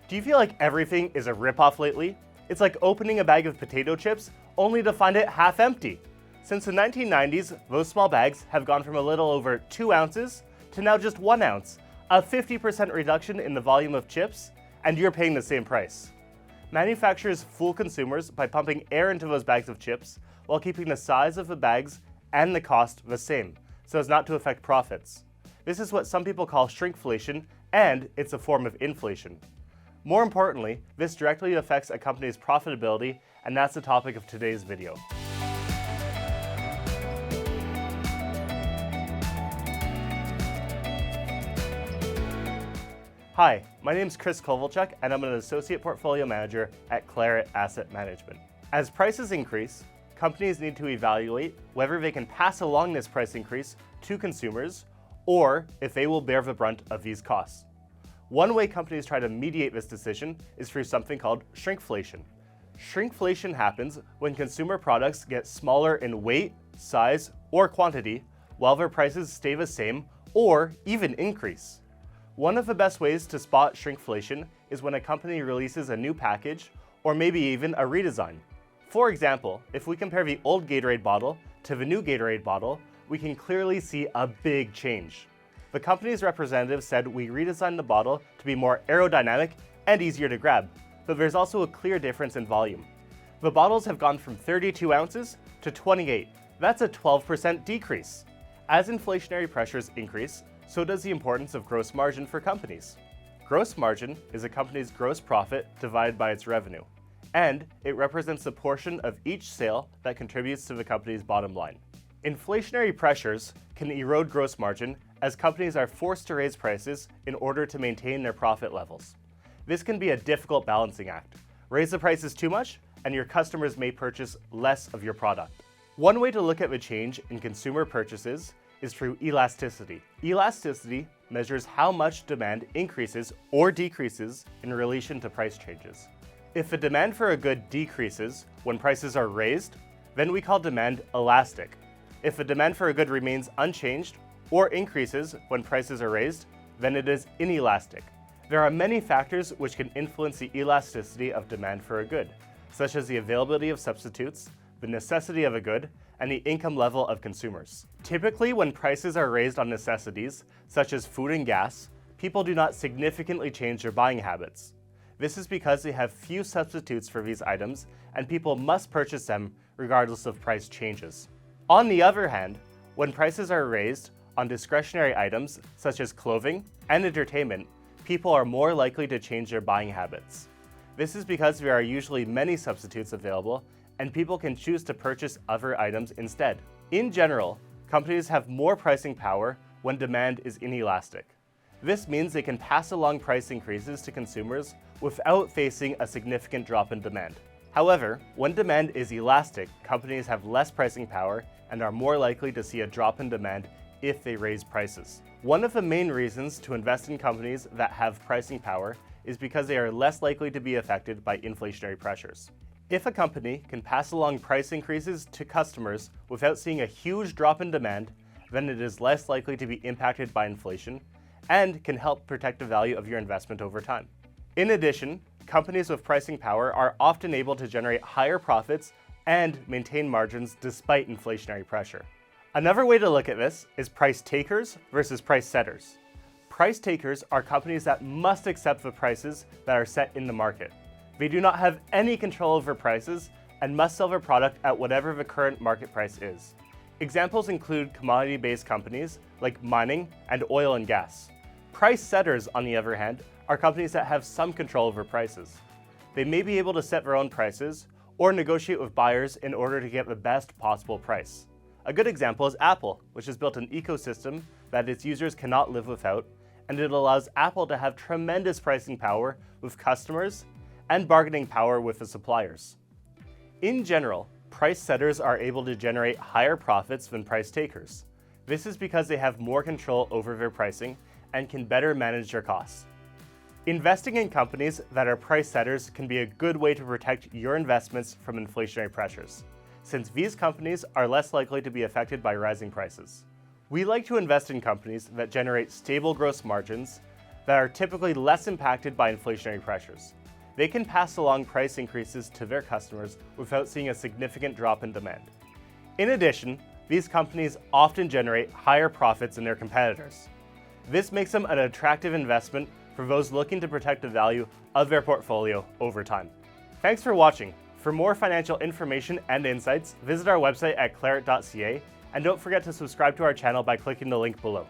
Do you feel like everything is a ripoff lately? It's like opening a bag of potato chips only to find it half empty. Since the 1990s, those small bags have gone from a little over 2 ounces to now just 1 ounce, a 50% reduction in the volume of chips, and you're paying the same price. Manufacturers fool consumers by pumping air into those bags of chips while keeping the size of the bags and the cost the same, so as not to affect profits. This is what some people call shrinkflation, and it's a form of inflation. More importantly, this directly affects a company's profitability, and that's the topic of today's video. Hi, my name is Chris Kovalchuk, and I'm an Associate Portfolio Manager at Claret Asset Management. As prices increase, companies need to evaluate whether they can pass along this price increase to consumers, or if they will bear the brunt of these costs. One way companies try to mediate this decision is through something called shrinkflation. Shrinkflation happens when consumer products get smaller in weight, size, or quantity, while their prices stay the same or even increase. One of the best ways to spot shrinkflation is when a company releases a new package or maybe even a redesign. For example, if we compare the old Gatorade bottle to the new Gatorade bottle, we can clearly see a big change. The company's representative said we redesigned the bottle to be more aerodynamic and easier to grab, but there's also a clear difference in volume. The bottles have gone from 32 ounces to 28. That's a 12% decrease. As inflationary pressures increase, so does the importance of gross margin for companies. Gross margin is a company's gross profit divided by its revenue, and it represents the portion of each sale that contributes to the company's bottom line. Inflationary pressures can erode gross margin as companies are forced to raise prices in order to maintain their profit levels. This can be a difficult balancing act. Raise the prices too much, and your customers may purchase less of your product. One way to look at the change in consumer purchases is through elasticity. Elasticity measures how much demand increases or decreases in relation to price changes. If the demand for a good decreases when prices are raised, then we call demand elastic. If the demand for a good remains unchanged or increases when prices are raised, then it is inelastic. There are many factors which can influence the elasticity of demand for a good, such as the availability of substitutes, the necessity of a good, and the income level of consumers. Typically, when prices are raised on necessities, such as food and gas, people do not significantly change their buying habits. This is because they have few substitutes for these items, and people must purchase them regardless of price changes. On the other hand, when prices are raised on discretionary items such as clothing and entertainment, people are more likely to change their buying habits. This is because there are usually many substitutes available, and people can choose to purchase other items instead. In general, companies have more pricing power when demand is inelastic. This means they can pass along price increases to consumers without facing a significant drop in demand. However, when demand is elastic, companies have less pricing power and are more likely to see a drop in demand if they raise prices. One of the main reasons to invest in companies that have pricing power is because they are less likely to be affected by inflationary pressures. If a company can pass along price increases to customers without seeing a huge drop in demand, then it is less likely to be impacted by inflation and can help protect the value of your investment over time. In addition, companies with pricing power are often able to generate higher profits and maintain margins despite inflationary pressure. Another way to look at this is price takers versus price setters. Price takers are companies that must accept the prices that are set in the market. They do not have any control over prices and must sell their product at whatever the current market price is. Examples include commodity-based companies like mining and oil and gas. Price setters, on the other hand, are companies that have some control over prices. They may be able to set their own prices or negotiate with buyers in order to get the best possible price. A good example is Apple, which has built an ecosystem that its users cannot live without, and it allows Apple to have tremendous pricing power with customers and bargaining power with the suppliers. In general, price setters are able to generate higher profits than price takers. This is because they have more control over their pricing and can better manage their costs. Investing in companies that are price setters can be a good way to protect your investments from inflationary pressures, since these companies are less likely to be affected by rising prices. We like to invest in companies that generate stable gross margins, that are typically less impacted by inflationary pressures. They can pass along price increases to their customers without seeing a significant drop in demand. In addition, these companies often generate higher profits than their competitors. This makes them an attractive investment for those looking to protect the value of their portfolio over time. Thanks for watching. For more financial information and insights, visit our website at claret.ca, and don't forget to subscribe to our channel by clicking the link below.